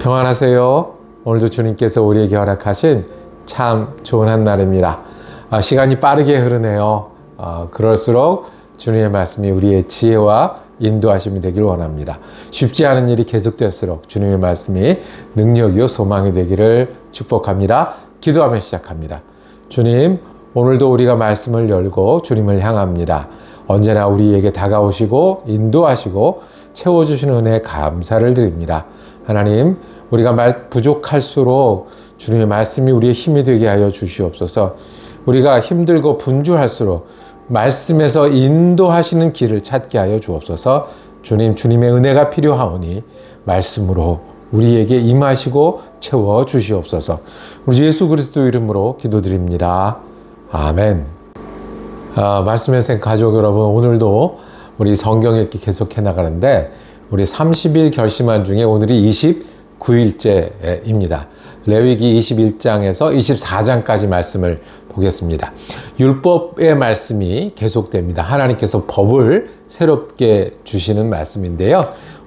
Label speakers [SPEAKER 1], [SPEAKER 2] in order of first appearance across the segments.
[SPEAKER 1] 평안하세요. 오늘도 주님께서 우리에게 허락하신 참 좋은 한날입니다. 시간이 빠르게 흐르네요. 그럴수록 주님의 말씀이 우리의 지혜와 인도하심이 되길 원합니다. 쉽지 않은 일이 계속될수록 주님의 말씀이 능력이요 소망이 되기를 축복합니다. 기도하며 시작합니다. 주님, 오늘도 우리가 말씀을 열고 주님을 향합니다. 언제나 우리에게 다가오시고 인도하시고 채워주시는 은혜에 감사를 드립니다. 하나님, 우리가 부족할수록 주님의 말씀이 우리의 힘이 되게 하여 주시옵소서. 우리가 힘들고 분주할수록 말씀에서 인도하시는 길을 찾게 하여 주옵소서. 주님, 주님의 은혜가 필요하오니 말씀으로 우리에게 임하시고 채워 주시옵소서. 우리 예수 그리스도 이름으로 기도드립니다. 아멘. 말씀의 생 가족 여러분, 오늘도 우리 성경 읽기 계속해 나가는데 우리 30일 결심한 중에 오늘이 29일째입니다. 레위기 21장에서 24장까지 말씀을 보겠습니다. 율법의 말씀이 계속됩니다. 하나님께서 법을 새롭게 주시는 말씀인데요.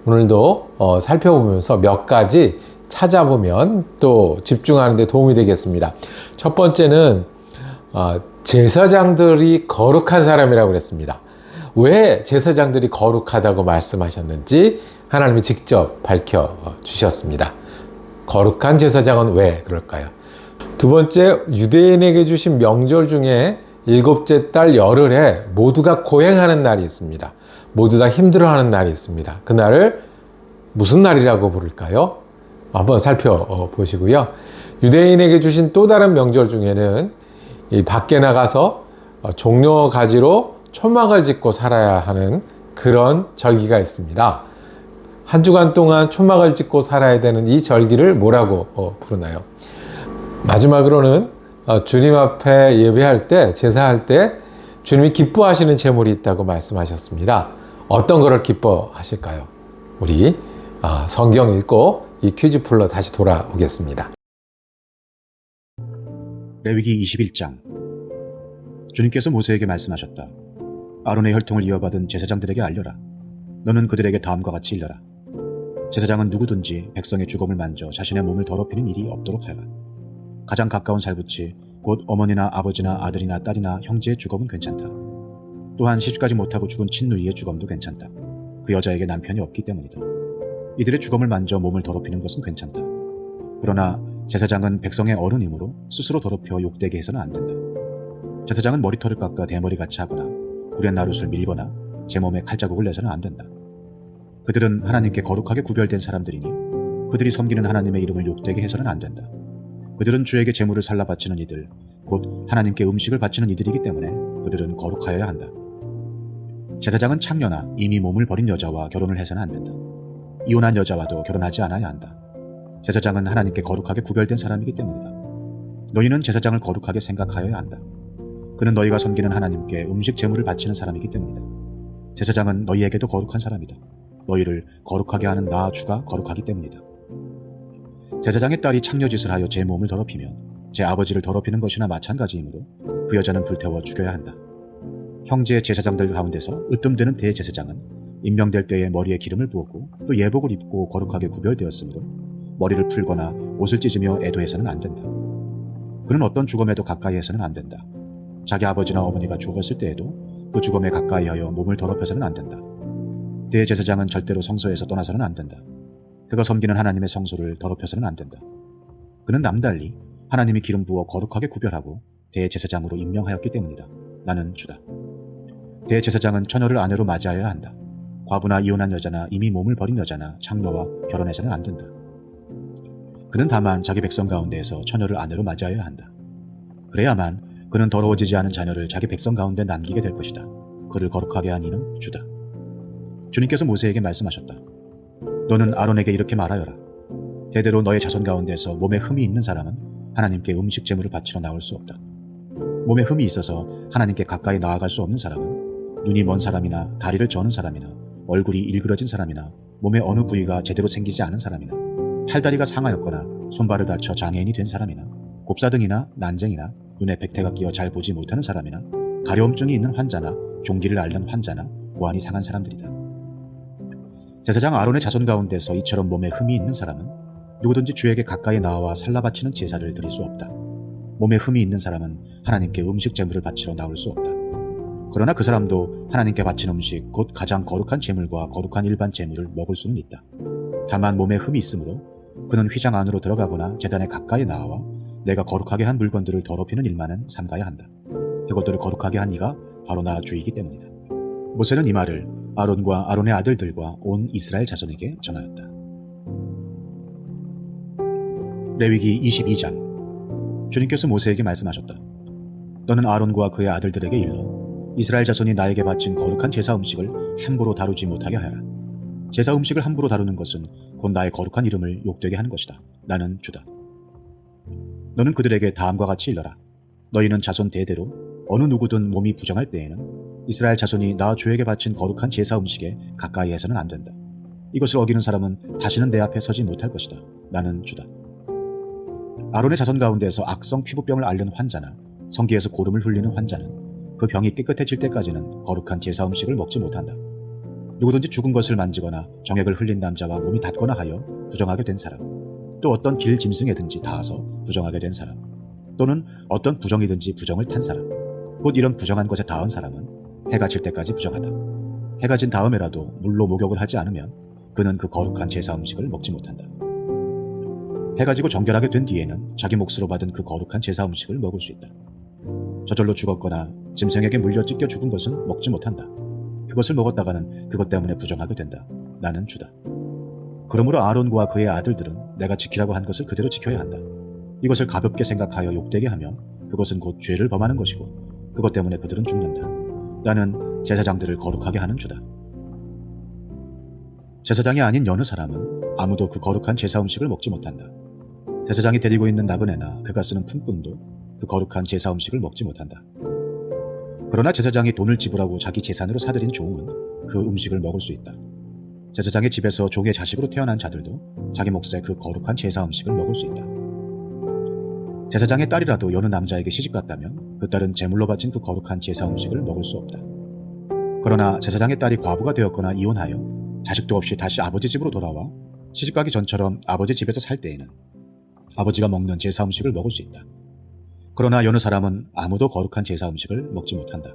[SPEAKER 1] 오늘도 살펴보면서 몇 가지 찾아보면 또 집중하는 데 도움이 되겠습니다. 첫 번째는 제사장들이 거룩한 사람이라고 그랬습니다. 왜 제사장들이 거룩하다고 말씀하셨는지 하나님이 직접 밝혀주셨습니다. 거룩한 제사장은 왜 그럴까요? 두 번째, 유대인에게 주신 명절 중에 일곱째 달 열흘에 모두가 고행하는 날이 있습니다. 모두 다 힘들어하는 날이 있습니다. 그날을 무슨 날이라고 부를까요? 한번 살펴보시고요. 유대인에게 주신 또 다른 명절 중에는 이 밖에 나가서 종려 가지로 초막을 짓고 살아야 하는 그런 절기가 있습니다. 한 주간 동안 초막을 짓고 살아야 되는 이 절기를 뭐라고 부르나요? 마지막으로는 주님 앞에 예배할 때, 제사할 때 주님이 기뻐하시는 제물이 있다고 말씀하셨습니다. 어떤 거를 기뻐하실까요? 우리 성경 읽고 이 퀴즈 풀러 다시 돌아오겠습니다.
[SPEAKER 2] 레위기 21장. 주님께서 모세에게 말씀하셨다. 아론의 혈통을 이어받은 제사장들에게 알려라. 너는 그들에게 다음과 같이 일러라. 제사장은 누구든지 백성의 주검을 만져 자신의 몸을 더럽히는 일이 없도록 하여라. 가장 가까운 살붙이 곧 어머니나 아버지나 아들이나 딸이나 형제의 주검은 괜찮다. 또한 시집가지 못하고 죽은 친누이의 주검도 괜찮다. 그 여자에게 남편이 없기 때문이다. 이들의 주검을 만져 몸을 더럽히는 것은 괜찮다. 그러나 제사장은 백성의 어른이므로 스스로 더럽혀 욕되게 해서는 안 된다. 제사장은 머리털을 깎아 대머리같이 하거나 구렛 나룻을 밀거나 제 몸에 칼자국을 내서는 안 된다. 그들은 하나님께 거룩하게 구별된 사람들이니 그들이 섬기는 하나님의 이름을 욕되게 해서는 안 된다. 그들은 주에게 제물을 살라 바치는 이들, 곧 하나님께 음식을 바치는 이들이기 때문에 그들은 거룩하여야 한다. 제사장은 창녀나 이미 몸을 버린 여자와 결혼을 해서는 안 된다. 이혼한 여자와도 결혼하지 않아야 한다. 제사장은 하나님께 거룩하게 구별된 사람이기 때문이다. 너희는 제사장을 거룩하게 생각하여야 한다. 그는 너희가 섬기는 하나님께 음식 제물을 바치는 사람이기 때문이다. 제사장은 너희에게도 거룩한 사람이다. 너희를 거룩하게 하는 나 주가 거룩하기 때문이다. 제사장의 딸이 창녀짓을 하여 제 몸을 더럽히면 제 아버지를 더럽히는 것이나 마찬가지이므로 그 여자는 불태워 죽여야 한다. 형제 제사장들 가운데서 으뜸되는 대제사장은 임명될 때에 머리에 기름을 부었고 또 예복을 입고 거룩하게 구별되었으므로 머리를 풀거나 옷을 찢으며 애도해서는 안 된다. 그는 어떤 주검에도 가까이 해서는 안 된다. 자기 아버지나 어머니가 죽었을 때에도 그 주검에 가까이 하여 몸을 더럽혀서는 안 된다. 대제사장은 절대로 성소에서 떠나서는 안 된다. 그가 섬기는 하나님의 성소를 더럽혀서는 안 된다. 그는 남달리 하나님이 기름 부어 거룩하게 구별하고 대제사장으로 임명하였기 때문이다. 나는 주다. 대제사장은 처녀를 아내로 맞이하여야 한다. 과부나 이혼한 여자나 이미 몸을 버린 여자나 창녀와 결혼해서는 안 된다. 그는 다만 자기 백성 가운데에서 처녀를 아내로 맞이하여야 한다. 그래야만 그는 더러워지지 않은 자녀를 자기 백성 가운데 남기게 될 것이다. 그를 거룩하게 한 이는 주다. 주님께서 모세에게 말씀하셨다. 너는 아론에게 이렇게 말하여라. 대대로 너의 자손 가운데서 몸에 흠이 있는 사람은 하나님께 음식 제물을 바치러 나올 수 없다. 몸에 흠이 있어서 하나님께 가까이 나아갈 수 없는 사람은 눈이 먼 사람이나 다리를 저는 사람이나 얼굴이 일그러진 사람이나 몸의 어느 부위가 제대로 생기지 않은 사람이나 팔다리가 상하였거나 손발을 다쳐 장애인이 된 사람이나 곱사등이나 난쟁이나 눈에 백태가 끼어 잘 보지 못하는 사람이나 가려움증이 있는 환자나 종기를 앓는 환자나 고환이 상한 사람들이다. 제사장 아론의 자손 가운데서 이처럼 몸에 흠이 있는 사람은 누구든지 주에게 가까이 나와 살라 바치는 제사를 드릴 수 없다. 몸에 흠이 있는 사람은 하나님께 음식 제물을 바치러 나올 수 없다. 그러나 그 사람도 하나님께 바친 음식 곧 가장 거룩한 제물과 거룩한 일반 제물을 먹을 수는 있다. 다만 몸에 흠이 있으므로 그는 휘장 안으로 들어가거나 제단에 가까이 나와 내가 거룩하게 한 물건들을 더럽히는 일만은 삼가야 한다. 그것들을 거룩하게 한 이가 바로 나 주이기 때문이다. 모세는 이 말을 아론과 아론의 아들들과 온 이스라엘 자손에게 전하였다. 레위기 22장. 주님께서 모세에게 말씀하셨다. 너는 아론과 그의 아들들에게 일러 이스라엘 자손이 나에게 바친 거룩한 제사 음식을 함부로 다루지 못하게 하여라. 제사 음식을 함부로 다루는 것은 곧 나의 거룩한 이름을 욕되게 하는 것이다. 나는 주다. 너는 그들에게 다음과 같이 일러라. 너희는 자손 대대로 어느 누구든 몸이 부정할 때에는 이스라엘 자손이 나 주에게 바친 거룩한 제사 음식에 가까이 해서는 안 된다. 이것을 어기는 사람은 다시는 내 앞에 서지 못할 것이다. 나는 주다. 아론의 자손 가운데에서 악성 피부병을 앓는 환자나 성기에서 고름을 흘리는 환자는 그 병이 깨끗해질 때까지는 거룩한 제사 음식을 먹지 못한다. 누구든지 죽은 것을 만지거나 정액을 흘린 남자와 몸이 닿거나 하여 부정하게 된 사람, 또 어떤 길 짐승에든지 닿아서 부정하게 된 사람, 또는 어떤 부정이든지 부정을 탄 사람, 곧 이런 부정한 것에 닿은 사람은 해가 질 때까지 부정하다. 해가 진 다음에라도 물로 목욕을 하지 않으면 그는 그 거룩한 제사 음식을 먹지 못한다. 해가 지고 정결하게 된 뒤에는 자기 몫으로 받은 그 거룩한 제사 음식을 먹을 수 있다. 저절로 죽었거나 짐승에게 물려 찢겨 죽은 것은 먹지 못한다. 그것을 먹었다가는 그것 때문에 부정하게 된다. 나는 주다. 그러므로 아론과 그의 아들들은 내가 지키라고 한 것을 그대로 지켜야 한다. 이것을 가볍게 생각하여 욕되게 하면 그것은 곧 죄를 범하는 것이고 그것 때문에 그들은 죽는다. 나는 제사장들을 거룩하게 하는 주다. 제사장이 아닌 여느 사람은 아무도 그 거룩한 제사 음식을 먹지 못한다. 제사장이 데리고 있는 나그네나 그가 쓰는 품꾼도 그 거룩한 제사 음식을 먹지 못한다. 그러나 제사장이 돈을 지불하고 자기 재산으로 사들인 종은 그 음식을 먹을 수 있다. 제사장의 집에서 종의 자식으로 태어난 자들도 자기 몫의 그 거룩한 제사 음식을 먹을 수 있다. 제사장의 딸이라도 여느 남자에게 시집갔다면 그 딸은 제물로 바친 그 거룩한 제사 음식을 먹을 수 없다. 그러나 제사장의 딸이 과부가 되었거나 이혼하여 자식도 없이 다시 아버지 집으로 돌아와 시집가기 전처럼 아버지 집에서 살 때에는 아버지가 먹는 제사 음식을 먹을 수 있다. 그러나 여느 사람은 아무도 거룩한 제사 음식을 먹지 못한다.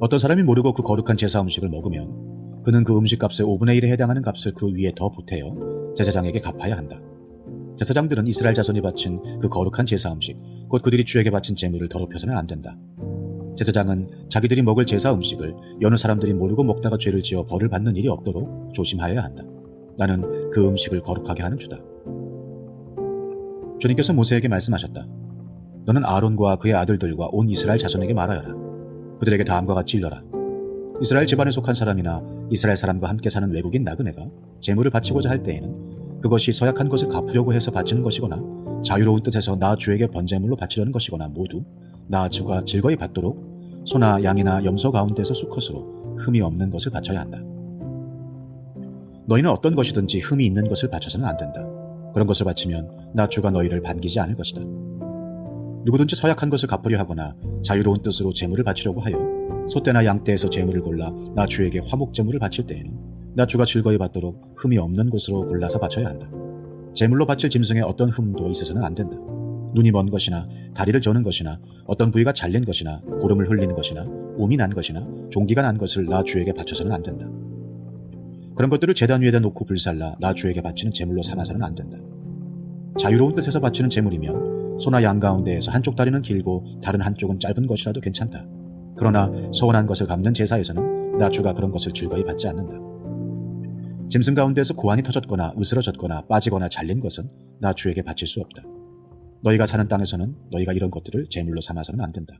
[SPEAKER 2] 어떤 사람이 모르고 그 거룩한 제사 음식을 먹으면 그는 그 음식값의 5분의 1에 해당하는 값을 그 위에 더 보태어 제사장에게 갚아야 한다. 제사장들은 이스라엘 자손이 바친 그 거룩한 제사 음식, 곧 그들이 주에게 바친 제물을 더럽혀서는 안 된다. 제사장은 자기들이 먹을 제사 음식을 여느 사람들이 모르고 먹다가 죄를 지어 벌을 받는 일이 없도록 조심하여야 한다. 나는 그 음식을 거룩하게 하는 주다. 주님께서 모세에게 말씀하셨다. 너는 아론과 그의 아들들과 온 이스라엘 자손에게 말하여라. 그들에게 다음과 같이 일러라. 이스라엘 집안에 속한 사람이나 이스라엘 사람과 함께 사는 외국인 나그네가 제물을 바치고자 할 때에는 그것이 서약한 것을 갚으려고 해서 바치는 것이거나 자유로운 뜻에서 나 주에게 번제물로 바치려는 것이거나 모두 나 주가 즐거이 받도록 소나 양이나 염소 가운데서 수컷으로 흠이 없는 것을 바쳐야 한다. 너희는 어떤 것이든지 흠이 있는 것을 바쳐서는 안 된다. 그런 것을 바치면 나 주가 너희를 반기지 않을 것이다. 누구든지 서약한 것을 갚으려 하거나 자유로운 뜻으로 제물을 바치려고 하여 소떼나 양떼에서 제물을 골라 나 주에게 화목 제물을 바칠 때에는 나 주가 즐거이 받도록 흠이 없는 곳으로 골라서 바쳐야 한다. 제물로 바칠 짐승에 어떤 흠도 있어서는 안 된다. 눈이 먼 것이나 다리를 저는 것이나 어떤 부위가 잘린 것이나 고름을 흘리는 것이나 옴이 난 것이나 종기가 난 것을 나 주에게 바쳐서는 안 된다. 그런 것들을 제단 위에다 놓고 불살라 나 주에게 바치는 제물로 삼아서는 안 된다. 자유로운 뜻에서 바치는 제물이면 소나 양 가운데에서 한쪽 다리는 길고 다른 한쪽은 짧은 것이라도 괜찮다. 그러나 서운한 것을 갚는 제사에서는 나 주가 그런 것을 즐거이 받지 않는다. 짐승 가운데에서 고환이 터졌거나 으스러졌거나 빠지거나 잘린 것은 나 주에게 바칠 수 없다. 너희가 사는 땅에서는 너희가 이런 것들을 제물로 삼아서는 안 된다.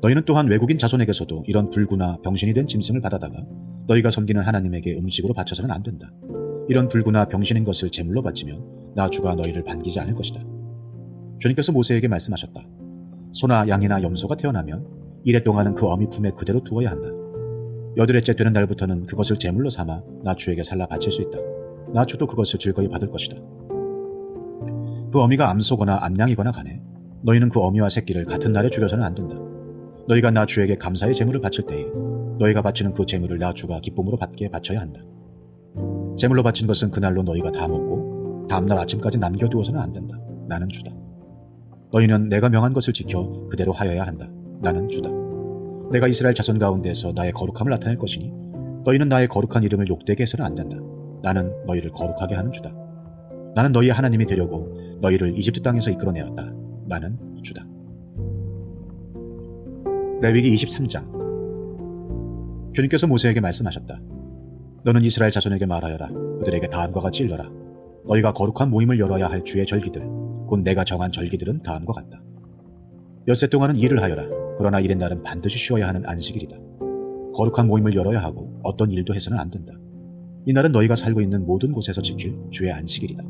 [SPEAKER 2] 너희는 또한 외국인 자손에게서도 이런 불구나 병신이 된 짐승을 받아다가 너희가 섬기는 하나님에게 음식으로 바쳐서는 안 된다. 이런 불구나 병신인 것을 제물로 바치면 나 주가 너희를 반기지 않을 것이다. 주님께서 모세에게 말씀하셨다. 소나 양이나 염소가 태어나면 이래 동안은 그 어미 품에 그대로 두어야 한다. 여드레째 되는 날부터는 그것을 제물로 삼아 나 주에게 살라 바칠 수 있다. 나 주도 그것을 즐거이 받을 것이다. 그 어미가 암소거나 암양이거나 간에 너희는 그 어미와 새끼를 같은 날에 죽여서는 안 된다. 너희가 나 주에게 감사의 제물을 바칠 때에 너희가 바치는 그 제물을 나 주가 기쁨으로 받게 바쳐야 한다. 제물로 바친 것은 그날로 너희가 다 먹고 다음날 아침까지 남겨두어서는 안 된다. 나는 주다. 너희는 내가 명한 것을 지켜 그대로 하여야 한다. 나는 주다. 내가 이스라엘 자손 가운데서 나의 거룩함을 나타낼 것이니 너희는 나의 거룩한 이름을 욕되게 해서는 안 된다. 나는 너희를 거룩하게 하는 주다. 나는 너희의 하나님이 되려고 너희를 이집트 땅에서 이끌어내었다. 나는 주다. 레위기 23장. 주님께서 모세에게 말씀하셨다. 너는 이스라엘 자손에게 말하여라. 그들에게 다음과 같이 일러라. 너희가 거룩한 모임을 열어야 할 주의 절기들, 곧 내가 정한 절기들은 다음과 같다. 엿새 동안은 일을 하여라. 그러나 일의 날은 반드시 쉬어야 하는 안식일이다. 거룩한 모임을 열어야 하고 어떤 일도 해서는 안 된다. 이 날은 너희가 살고 있는 모든 곳에서 지킬 주의 안식일이다.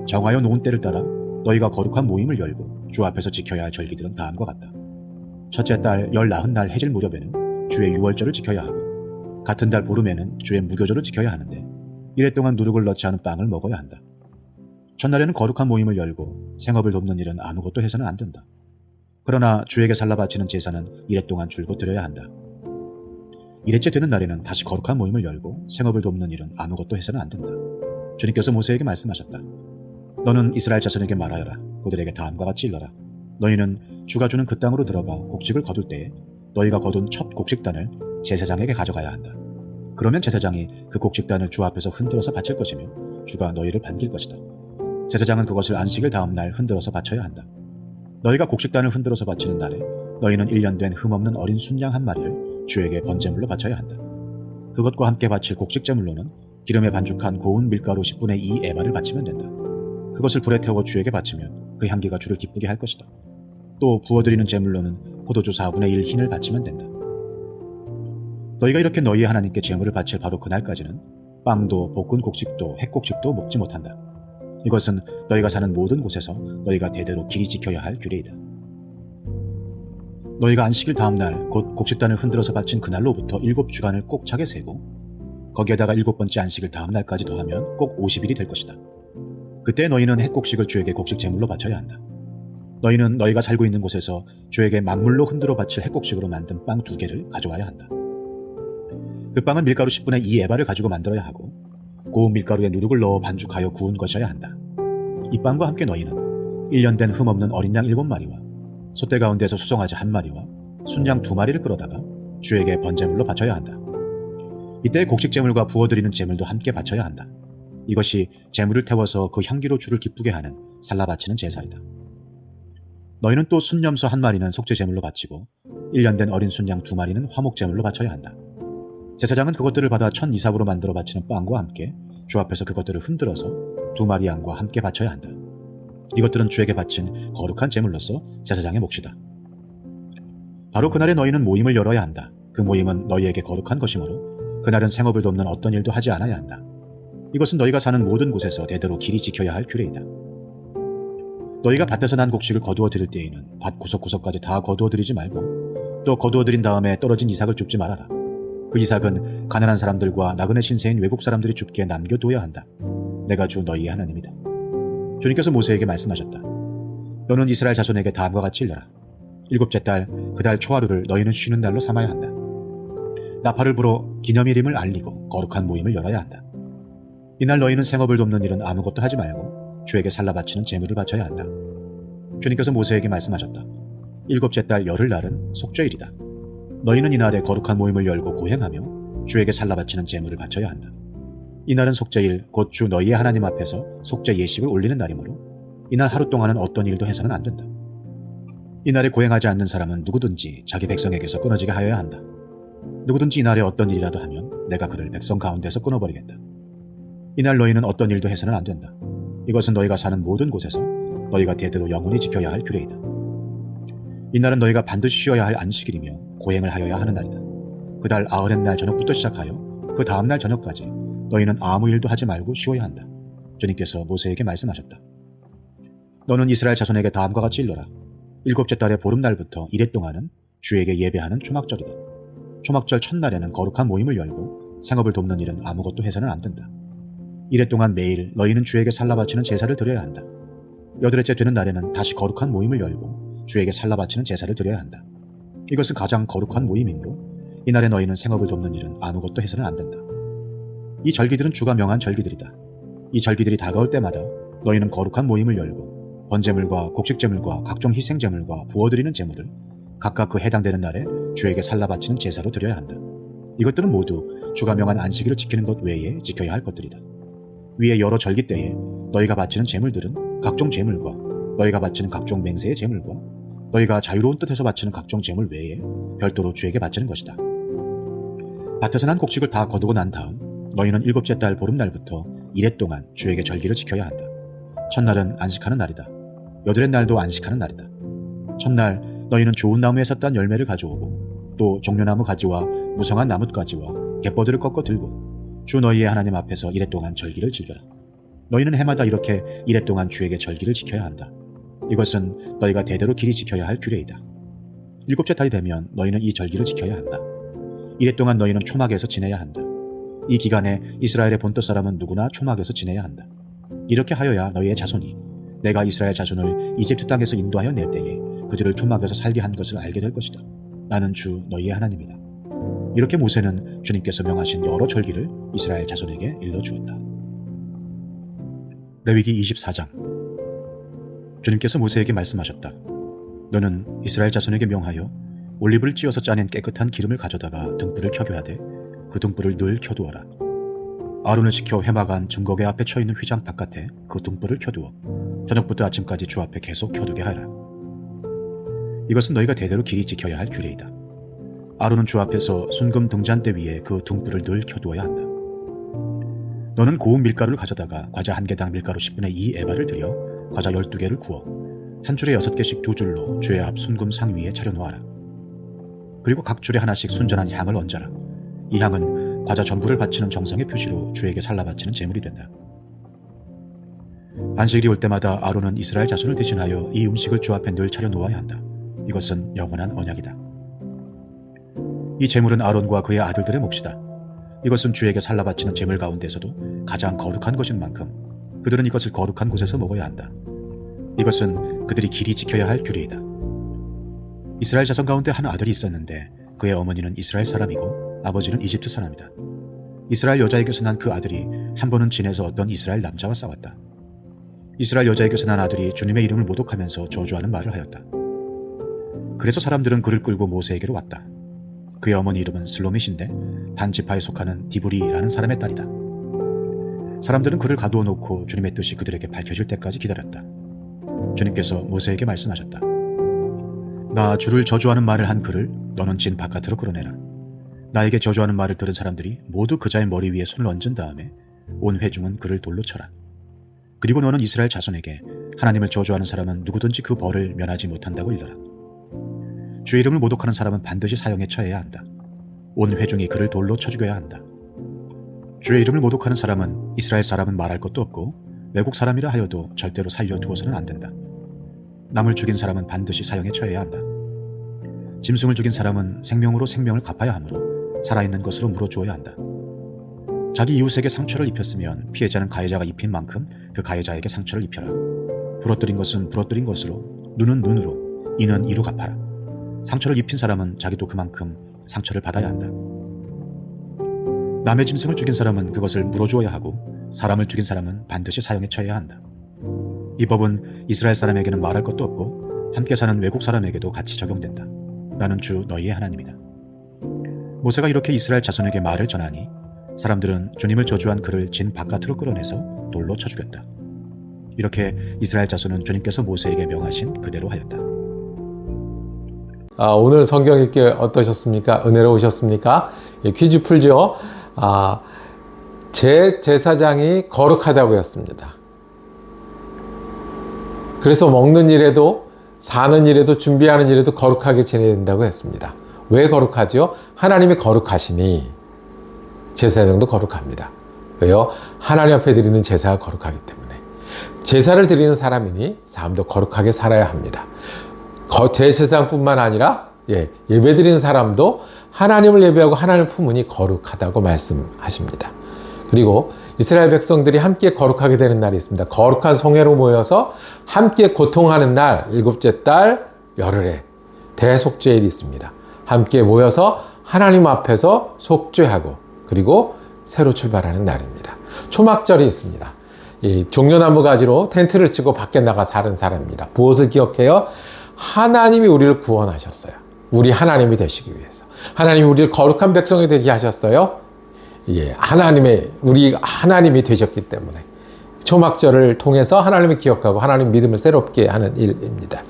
[SPEAKER 2] 정하여 놓은 때를 따라 너희가 거룩한 모임을 열고 주 앞에서 지켜야 할 절기들은 다음과 같다. 첫째 달 19날 해질 무렵에는 주의 유월절을 지켜야 하고 같은 달 보름에는 주의 무교절을 지켜야 하는데 이래 동안 누룩을 넣지 않은 빵을 먹어야 한다. 첫날에는 거룩한 모임을 열고 생업을 돕는 일은 아무것도 해서는 안 된다. 그러나 주에게 살라 바치는 제사는 이래 동안 줄곧 드려야 한다. 이래째 되는 날에는 다시 거룩한 모임을 열고 생업을 돕는 일은 아무것도 해서는 안 된다. 주님께서 모세에게 말씀하셨다. 너는 이스라엘 자손에게 말하여라. 그들에게 다음과 같이 일러라. 너희는 주가 주는 그 땅으로 들어가 곡식을 거둘 때에 너희가 거둔 첫 곡식단을 제사장에게 가져가야 한다. 그러면 제사장이 그 곡식단을 주 앞에서 흔들어서 바칠 것이며 주가 너희를 반길 것이다. 제사장은 그것을 안식일 다음 날 흔들어서 바쳐야 한다. 너희가 곡식단을 흔들어서 바치는 날에 너희는 1년 된 흠없는 어린 순양 한 마리를 주에게 번제물로 바쳐야 한다. 그것과 함께 바칠 곡식제물로는 기름에 반죽한 고운 밀가루 10분의 2 에바를 바치면 된다. 그것을 불에 태워 주에게 바치면 그 향기가 주를 기쁘게 할 것이다. 또 부어드리는 제물로는 포도주 4분의 1 흰을 바치면 된다. 너희가 이렇게 너희의 하나님께 제물을 바칠 바로 그날까지는 빵도 볶은 곡식도 햇곡식도 먹지 못한다. 이것은 너희가 사는 모든 곳에서 너희가 대대로 길이 지켜야 할 규례이다. 너희가 안식일 다음날 곧 곡식단을 흔들어서 바친 그날로부터 7주간을 꼭 차게 세고 거기에다가 7번째 안식일 다음날까지 더하면 꼭 50일이 될 것이다. 그때 너희는 햇곡식을 주에게 곡식 제물로 바쳐야 한다. 너희는 너희가 살고 있는 곳에서 주에게 만물로 흔들어 바칠 햇곡식으로 만든 빵 2개를 가져와야 한다. 그 빵은 밀가루 10분의 2 에바를 가지고 만들어야 하고 고운 밀가루에 누룩을 넣어 반죽하여 구운 것이어야 한다. 이 빵과 함께 너희는 1년 된 흠없는 어린 양 7마리와 소떼 가운데서 수송아지 1마리와 순양 2마리를 끌어다가 주에게 번제물로 바쳐야 한다. 이때 곡식 제물과 부어드리는 제물도 함께 바쳐야 한다. 이것이 제물을 태워서 그 향기로 주를 기쁘게 하는 살라 바치는 제사이다. 너희는 또 순염소 1마리는 속죄 제물로 바치고 1년 된 어린 순양 2마리는 화목 제물로 바쳐야 한다. 제사장은 그것들을 받아 천 이삭으로 만들어 바치는 빵과 함께 주 앞에서 그것들을 흔들어서 2마리 양과 함께 바쳐야 한다. 이것들은 주에게 바친 거룩한 제물로서 제사장의 몫이다. 바로 그날에 너희는 모임을 열어야 한다. 그 모임은 너희에게 거룩한 것이므로 그날은 생업을 돕는 어떤 일도 하지 않아야 한다. 이것은 너희가 사는 모든 곳에서 대대로 길이 지켜야 할 규례이다. 너희가 밭에서 난 곡식을 거두어 드릴 때에는 밭 구석구석까지 다 거두어 드리지 말고 또 거두어 드린 다음에 떨어진 이삭을 줍지 말아라. 그 이삭은 가난한 사람들과 나그네 신세인 외국 사람들이 줍기에 남겨둬야 한다. 내가 주 너희의 하나님이다. 주님께서 모세에게 말씀하셨다. 너는 이스라엘 자손에게 다음과 같이 일러라. 7째 달 그 달 초하루를 너희는 쉬는 날로 삼아야 한다. 나팔을 불어 기념일임을 알리고 거룩한 모임을 열어야 한다. 이날 너희는 생업을 돕는 일은 아무것도 하지 말고 주에게 살라 바치는 제물을 바쳐야 한다. 주님께서 모세에게 말씀하셨다. 7째 달 열흘날은 속죄일이다. 너희는 이날에 거룩한 모임을 열고 고행하며 주에게 살라 바치는 제물을 바쳐야 한다. 이날은 속죄일 곧 주 너희의 하나님 앞에서 속죄 예식을 올리는 날이므로 이날 하루 동안은 어떤 일도 해서는 안 된다. 이날에 고행하지 않는 사람은 누구든지 자기 백성에게서 끊어지게 하여야 한다. 누구든지 이날에 어떤 일이라도 하면 내가 그를 백성 가운데서 끊어버리겠다. 이날 너희는 어떤 일도 해서는 안 된다. 이것은 너희가 사는 모든 곳에서 너희가 대대로 영원히 지켜야 할 규례이다. 이날은 너희가 반드시 쉬어야 할 안식일이며 고행을 하여야 하는 날이다. 그 달 아흔의 날 저녁부터 시작하여 그 다음날 저녁까지 너희는 아무 일도 하지 말고 쉬어야 한다. 주님께서 모세에게 말씀하셨다. 너는 이스라엘 자손에게 다음과 같이 일러라. 7째 달의 보름날부터 이래 동안은 주에게 예배하는 초막절이다. 초막절 첫날에는 거룩한 모임을 열고 생업을 돕는 일은 아무것도 해서는 안 된다. 이래 동안 매일 너희는 주에게 살라 바치는 제사를 드려야 한다. 8일째 되는 날에는 다시 거룩한 모임을 열고 주에게 살라 바치는 제사를 드려야 한다. 이것은 가장 거룩한 모임이므로 이날에 너희는 생업을 돕는 일은 아무것도 해서는 안 된다. 이 절기들은 주가 명한 절기들이다. 이 절기들이 다가올 때마다 너희는 거룩한 모임을 열고 번제물과 곡식제물과 각종 희생제물과 부어드리는 제물을 각각 그 해당되는 날에 주에게 살라 바치는 제사로 드려야 한다. 이것들은 모두 주가 명한 안식일을 지키는 것 외에 지켜야 할 것들이다. 위에 여러 절기 때에 너희가 바치는 제물들은 각종 제물과 너희가 바치는 각종 맹세의 제물과 너희가 자유로운 뜻에서 바치는 각종 제물 외에 별도로 주에게 바치는 것이다. 밭에서 난 곡식을 다 거두고 난 다음 너희는 일곱째 달 보름날부터 이레 동안 주에게 절기를 지켜야 한다. 첫날은 안식하는 날이다. 여드렛 날도 안식하는 날이다. 첫날 너희는 좋은 나무에서 딴 열매를 가져오고 또 종려나무 가지와 무성한 나뭇가지와 갯버들을 꺾어 들고 주 너희의 하나님 앞에서 이레 동안 절기를 즐겨라. 너희는 해마다 이렇게 이레 동안 주에게 절기를 지켜야 한다. 이것은 너희가 대대로 길이 지켜야 할 규례이다. 일곱째 달이 되면 너희는 이 절기를 지켜야 한다. 이레 동안 너희는 초막에서 지내야 한다. 이 기간에 이스라엘의 본토 사람은 누구나 초막에서 지내야 한다. 이렇게 하여야 너희의 자손이 내가 이스라엘 자손을 이집트 땅에서 인도하여 낼 때에 그들을 초막에서 살게 한 것을 알게 될 것이다. 나는 주 너희의 하나님이다. 이렇게 모세는 주님께서 명하신 여러 절기를 이스라엘 자손에게 일러주었다. 레위기 24장. 주님께서 모세에게 말씀하셨다. 너는 이스라엘 자손에게 명하여 올리브를 찧어서 짜낸 깨끗한 기름을 가져다가 등불을 켜게 하되 그 등불을 늘 켜두어라. 아론을 시켜 회막안 증거궤 앞에 쳐있는 휘장 바깥에 그 등불을 켜두어 저녁부터 아침까지 주 앞에 계속 켜두게 하라. 이것은 너희가 대대로 길이 지켜야 할 규례이다. 아론은 주 앞에서 순금 등잔대 위에 그 등불을 늘 켜두어야 한다. 너는 고운 밀가루를 가져다가 과자 한 개당 밀가루 10분의 2 에바를 들여 과자 12개를 구워 한 줄에 6개씩 두 줄로 주의 앞 순금 상 위에 차려놓아라. 그리고 각 줄에 하나씩 순전한 향을 얹어라. 이 향은 과자 전부를 바치는 정성의 표시로 주에게 살라 바치는 제물이 된다. 안식일이 올 때마다 아론은 이스라엘 자손을 대신하여 이 음식을 주 앞에 늘 차려놓아야 한다. 이것은 영원한 언약이다. 이 제물은 아론과 그의 아들들의 몫이다. 이것은 주에게 살라 바치는 제물 가운데서도 가장 거룩한 것인 만큼 그들은 이것을 거룩한 곳에서 먹어야 한다. 이것은 그들이 길이 지켜야 할 규례이다. 이스라엘 자손 가운데 한 아들이 있었는데 그의 어머니는 이스라엘 사람이고 아버지는 이집트 사람이다. 이스라엘 여자에게서 난 그 아들이 한 번은 진에서 어떤 이스라엘 남자와 싸웠다. 이스라엘 여자에게서 난 아들이 주님의 이름을 모독하면서 저주하는 말을 하였다. 그래서 사람들은 그를 끌고 모세에게로 왔다. 그의 어머니 이름은 슬로밋인데 단 지파에 속하는 디브리라는 사람의 딸이다. 사람들은 그를 가두어 놓고 주님의 뜻이 그들에게 밝혀질 때까지 기다렸다. 주님께서 모세에게 말씀하셨다. 나 주를 저주하는 말을 한 그를 너는 진 바깥으로 끌어내라. 나에게 저주하는 말을 들은 사람들이 모두 그자의 머리 위에 손을 얹은 다음에 온 회중은 그를 돌로 쳐라. 그리고 너는 이스라엘 자손에게 하나님을 저주하는 사람은 누구든지 그 벌을 면하지 못한다고 일러라. 주의 이름을 모독하는 사람은 반드시 사형에 처해야 한다. 온 회중이 그를 돌로 쳐 죽여야 한다. 주의 이름을 모독하는 사람은 이스라엘 사람은 말할 것도 없고 외국 사람이라 하여도 절대로 살려두어서는 안 된다. 남을 죽인 사람은 반드시 사형에 처해야 한다. 짐승을 죽인 사람은 생명으로 생명을 갚아야 하므로 살아있는 것으로 물어주어야 한다. 자기 이웃에게 상처를 입혔으면 피해자는 가해자가 입힌 만큼 그 가해자에게 상처를 입혀라. 부러뜨린 것은 부러뜨린 것으로, 눈은 눈으로, 이는 이로 갚아라. 상처를 입힌 사람은 자기도 그만큼 상처를 받아야 한다. 남의 짐승을 죽인 사람은 그것을 물어주어야 하고 사람을 죽인 사람은 반드시 사형에 처해야 한다. 이 법은 이스라엘 사람에게는 말할 것도 없고 함께 사는 외국 사람에게도 같이 적용된다. 나는 주 너희의 하나님이다. 모세가 이렇게 이스라엘 자손에게 말을 전하니 사람들은 주님을 저주한 그를 진 바깥으로 끌어내서 돌로 쳐 죽였다. 이렇게 이스라엘 자손은 주님께서 모세에게 명하신 그대로 하였다.
[SPEAKER 1] 오늘 성경 읽기 어떠셨습니까? 은혜로우셨습니까? 퀴즈 풀죠. 제 제사장이 거룩하다고 했습니다. 그래서 먹는 일에도 사는 일에도 준비하는 일에도 거룩하게 지내야 된다고 했습니다. 왜 거룩하죠? 하나님이 거룩하시니 제사장도 거룩합니다. 왜요? 하나님 앞에 드리는 제사가 거룩하기 때문에. 제사를 드리는 사람이니 삶도 거룩하게 살아야 합니다. 제사장뿐만 아니라 예배 드리는 사람도 하나님을 예배하고 하나님을 품으니 거룩하다고 말씀하십니다. 그리고 이스라엘 백성들이 함께 거룩하게 되는 날이 있습니다. 거룩한 성회로 모여서 함께 고통하는 날, 일곱째 달 열흘에 대속죄일이 있습니다. 함께 모여서 하나님 앞에서 속죄하고 그리고 새로 출발하는 날입니다. 초막절이 있습니다. 이 종려나무 가지로 텐트를 치고 밖에 나가 사는 사람입니다. 무엇을 기억해요? 하나님이 우리를 구원하셨어요. 우리 하나님이 되시기 위해서. 하나님이 우리를 거룩한 백성이 되게 하셨어요. 예, 우리 하나님이 되셨기 때문에 초막절을 통해서 하나님을 기억하고 하나님 믿음을 새롭게 하는 일입니다.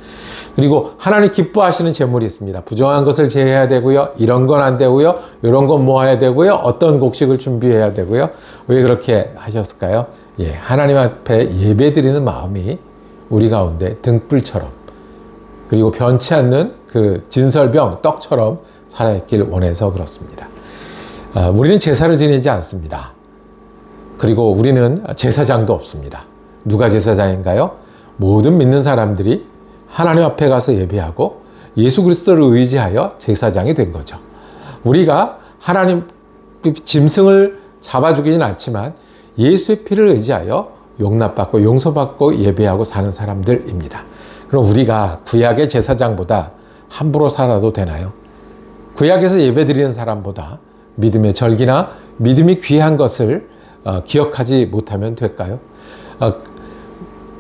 [SPEAKER 1] 그리고 하나님 기뻐하시는 제물이 있습니다. 부정한 것을 제해야 되고요. 이런 건 안 되고요. 이런 건 모아야 되고요. 어떤 곡식을 준비해야 되고요. 왜 그렇게 하셨을까요? 예, 하나님 앞에 예배드리는 마음이 우리 가운데 등불처럼 그리고 변치 않는 그 진설병 떡처럼 살아있길 원해서 그렇습니다. 우리는 제사를 지내지 않습니다. 그리고 우리는 제사장도 없습니다. 누가 제사장인가요? 모든 믿는 사람들이 하나님 앞에 가서 예배하고 예수 그리스도를 의지하여 제사장이 된 거죠. 우리가 하나님 짐승을 잡아 죽이진 않지만 예수의 피를 의지하여 용납받고 용서받고 예배하고 사는 사람들입니다. 그럼 우리가 구약의 제사장보다 함부로 살아도 되나요? 구약에서 예배드리는 사람보다 믿음의 절기나 믿음이 귀한 것을 기억하지 못하면 될까요?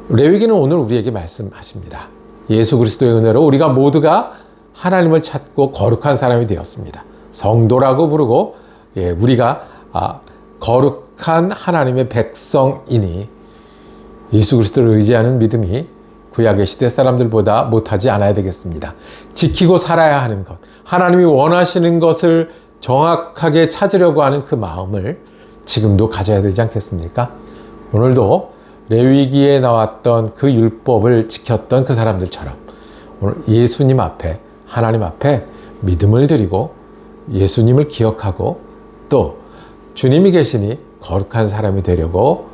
[SPEAKER 1] 레위기는 오늘 우리에게 말씀하십니다. 예수 그리스도의 은혜로 우리가 모두가 하나님을 찾고 거룩한 사람이 되었습니다. 성도라고 부르고 우리가 거룩한 하나님의 백성이니 예수 그리스도를 의지하는 믿음이 구약의 시대 사람들보다 못하지 않아야 되겠습니다. 지키고 살아야 하는 것, 하나님이 원하시는 것을 정확하게 찾으려고 하는 그 마음을 지금도 가져야 되지 않겠습니까? 오늘도 레위기에 나왔던 그 율법을 지켰던 그 사람들처럼 오늘 예수님 앞에 하나님 앞에 믿음을 드리고 예수님을 기억하고 또 주님이 계시니 거룩한 사람이 되려고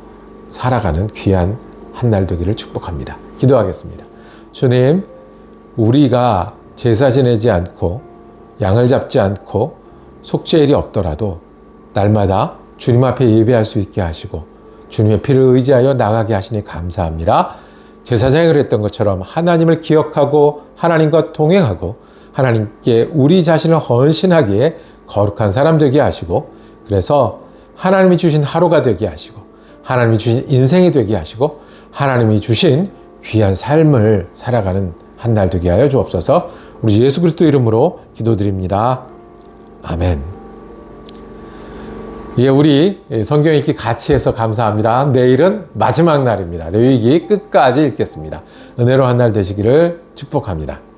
[SPEAKER 1] 살아가는 귀한 한 날 되기를 축복합니다. 기도하겠습니다. 주님, 우리가 제사 지내지 않고 양을 잡지 않고 속죄일이 없더라도 날마다 주님 앞에 예배할 수 있게 하시고 주님의 피를 의지하여 나가게 하시니 감사합니다. 제사장이 그랬던 것처럼 하나님을 기억하고 하나님과 동행하고 하나님께 우리 자신을 헌신하기에 거룩한 사람 되게 하시고 그래서 하나님이 주신 하루가 되게 하시고 하나님이 주신 인생이 되게 하시고 하나님이 주신 귀한 삶을 살아가는 한 날 되게 하여 주옵소서. 우리 예수 그리스도 이름으로 기도드립니다. 아멘. 예, 우리 성경 읽기 같이 해서 감사합니다. 내일은 마지막 날입니다. 레위기 끝까지 읽겠습니다. 은혜로 한 날 되시기를 축복합니다.